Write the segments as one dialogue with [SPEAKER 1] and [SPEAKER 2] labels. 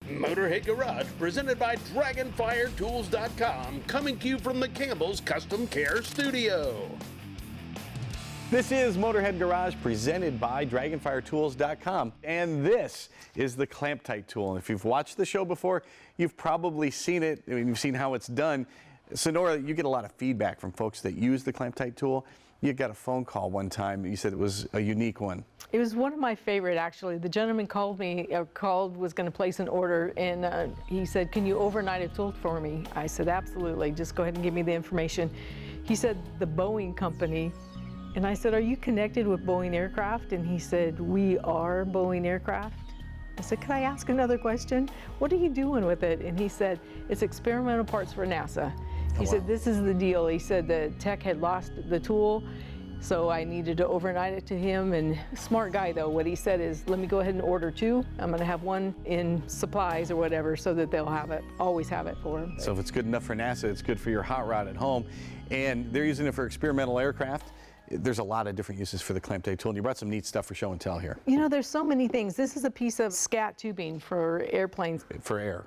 [SPEAKER 1] Motorhead Garage, presented by DragonfireTools.com, coming to you from the Campbell's Custom Care Studio.
[SPEAKER 2] This is Motorhead Garage, presented by DragonfireTools.com, and this is the Clamptite tool. And if you've watched the show before, you've probably seen it. I mean, you've seen how it's done. Sonora, you get a lot of feedback from folks that use the Clamptite tool. You got a phone call one time, and you said it was a unique one.
[SPEAKER 3] It was one of my favorite, actually. The gentleman called me, was going to place an order, and he said, "Can you overnight a tool for me?" I said, "Absolutely, just go ahead and give me the information." He said, "The Boeing company." And I said, "Are you connected with Boeing Aircraft?" And he said, "We are Boeing Aircraft." I said, "Can I ask another question? What are you doing with it?" And he said, "It's experimental parts for NASA." He said, "This is the deal." He said the tech had lost the tool, so I needed to overnight it to him. And smart guy, though, what he said is, "Let me go ahead and order two. I'm going to have one in supplies or whatever, so that they'll have it, always have it for him."
[SPEAKER 2] So if it's good enough for NASA, it's good for your hot rod at home. And they're using it for experimental aircraft. There's a lot of different uses for the Clamptite tool, and you brought some neat stuff for show and tell here.
[SPEAKER 3] You know, there's so many things. This is a piece of scat tubing for airplanes.
[SPEAKER 2] For air.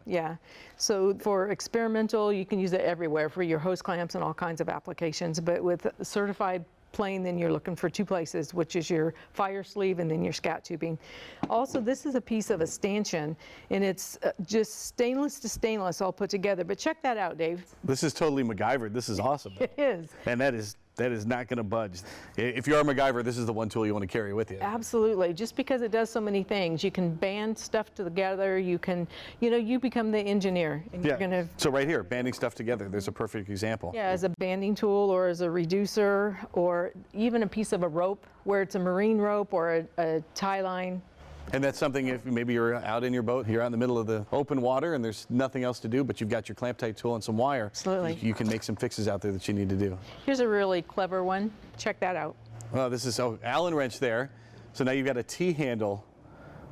[SPEAKER 3] Yeah. So for experimental, you can use it everywhere for your hose clamps and all kinds of applications. But with a certified plane, then you're looking for two places, which is your fire sleeve and then your scat tubing. Also, this is a piece of a stanchion, and it's just stainless to stainless all put together. But check that out, Dave.
[SPEAKER 2] This is totally MacGyver. This is awesome.
[SPEAKER 3] It is.
[SPEAKER 2] And that is not going to budge. If you are MacGyver, this is the one tool you want to carry with you.
[SPEAKER 3] Absolutely. Just because it does so many things. You can band stuff together. You can, you become the engineer. And you're gonna,
[SPEAKER 2] so right here, banding stuff together, there's a perfect example.
[SPEAKER 3] Yeah, as a banding tool or as a reducer or even a piece of a rope where it's a marine rope or a tie line.
[SPEAKER 2] And that's something, if maybe you're out in your boat, you're out in the middle of the open water and there's nothing else to do, but you've got your Clamptite tool and some wire.
[SPEAKER 3] Absolutely.
[SPEAKER 2] You can make some fixes out there that you need to do.
[SPEAKER 3] Here's a really clever one. Check that out.
[SPEAKER 2] Well, this is Allen wrench there. So now you've got a T-handle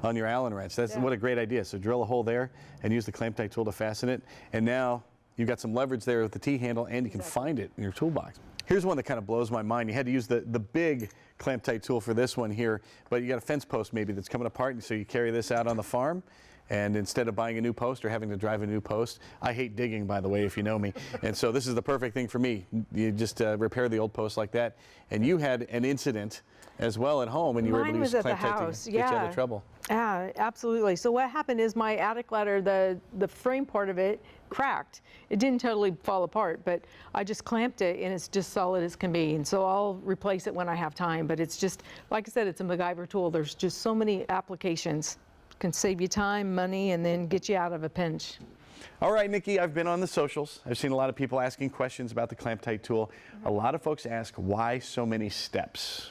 [SPEAKER 2] on your Allen wrench. That's what a great idea. So drill a hole there and use the Clamptite tool to fasten it. And now you've got some leverage there with the T-handle, and you can find it in your toolbox. Here's one that kind of blows my mind. You had to use the big Clamptite tool for this one here, but you got a fence post maybe that's coming apart, and so you carry this out on the farm, and instead of buying a new post or having to drive a new post, I hate digging, by the way, if you know me, and so this is the perfect thing for me. You just repair the old post like that, and you had an incident as well at home, and you were able to use Clamptite to get you out of trouble.
[SPEAKER 3] Yeah, absolutely. So what happened is my attic ladder, the frame part of it cracked. It didn't totally fall apart, but I just clamped it and it's just solid as can be. And so I'll replace it when I have time. But it's just, like I said, it's a MacGyver tool. There's just so many applications. Can save you time, money, and then get you out of a pinch.
[SPEAKER 2] All right, Nikki, I've been on the socials. I've seen a lot of people asking questions about the Clamptite tool. A lot of folks ask, why so many steps?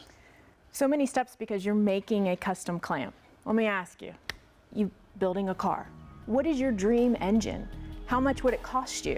[SPEAKER 4] So many steps because you're making a custom clamp. Let me ask you, building a car. What is your dream engine? How much would it cost you?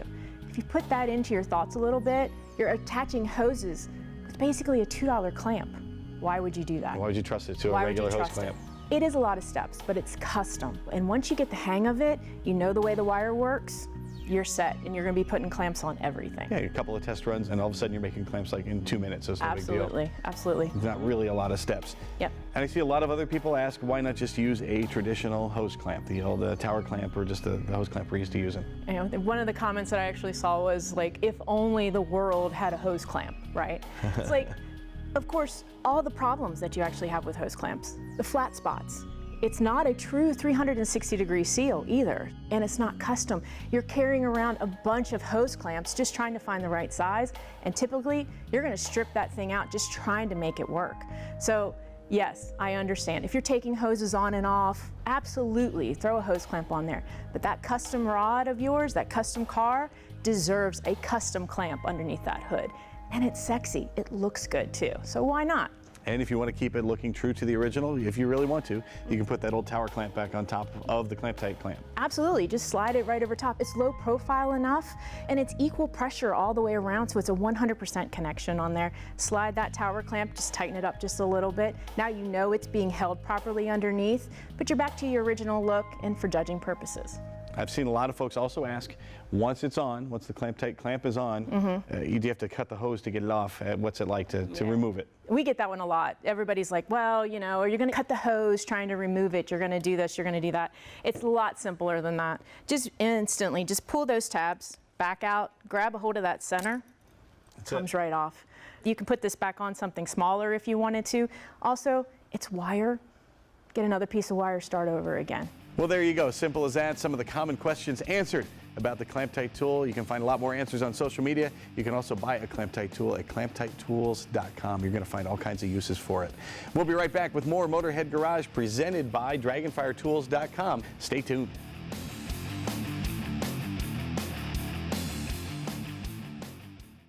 [SPEAKER 4] If you put that into your thoughts a little bit, you're attaching hoses with basically a $2 clamp. Why would you do that?
[SPEAKER 2] Why would you trust it to a regular hose clamp?
[SPEAKER 4] It is a lot of steps, but it's custom. And once you get the hang of it, you know the way the wire works, you're set, and you're going to be putting clamps on everything.
[SPEAKER 2] Yeah, a couple of test runs, and all of a sudden you're making clamps like in 2 minutes, so it's no big deal.
[SPEAKER 4] Absolutely.
[SPEAKER 2] It's not really a lot of steps.
[SPEAKER 4] Yep.
[SPEAKER 2] And I see a lot of other people ask, why not just use a traditional hose clamp, the old tower clamp, or just the hose clamp we're used to using?
[SPEAKER 4] You know, one of the comments that I actually saw was like, if only the world had a hose clamp, right? It's like, of course, all the problems that you actually have with hose clamps, the flat spots. It's not a true 360-degree seal either, and it's not custom. You're carrying around a bunch of hose clamps just trying to find the right size, and typically you're going to strip that thing out just trying to make it work. So yes, I understand. If you're taking hoses on and off, absolutely throw a hose clamp on there. But that custom rod of yours, that custom car, deserves a custom clamp underneath that hood. And it's sexy. It looks good too. So why not?
[SPEAKER 2] And if you want to keep it looking true to the original, if you really want to, you can put that old tower clamp back on top of the Clamptite clamp.
[SPEAKER 4] Absolutely, just slide it right over top. It's low profile enough, and it's equal pressure all the way around, so it's a 100% connection on there. Slide that tower clamp, just tighten it up just a little bit. Now you know it's being held properly underneath, but you're back to your original look and for judging purposes.
[SPEAKER 2] I've seen a lot of folks also ask, once the Clamptite clamp is on, do you have to cut the hose to get it off? What's it like to remove it?
[SPEAKER 4] We get that one a lot. Everybody's like, well, you know, are you going to cut the hose trying to remove it? You're going to do this, you're going to do that. It's a lot simpler than that. Just instantly, just pull those tabs, back out, grab a hold of that center, comes right off. You can put this back on something smaller if you wanted to. Also, it's wire. Get another piece of wire, start over again.
[SPEAKER 2] Well, there you go. Simple as that. Some of the common questions answered about the Clamptite tool. You can find a lot more answers on social media. You can also buy a Clamptite tool at clamptitetools.com. You're going to find all kinds of uses for it. We'll be right back with more Motorhead Garage presented by Dragonfiretools.com. Stay tuned.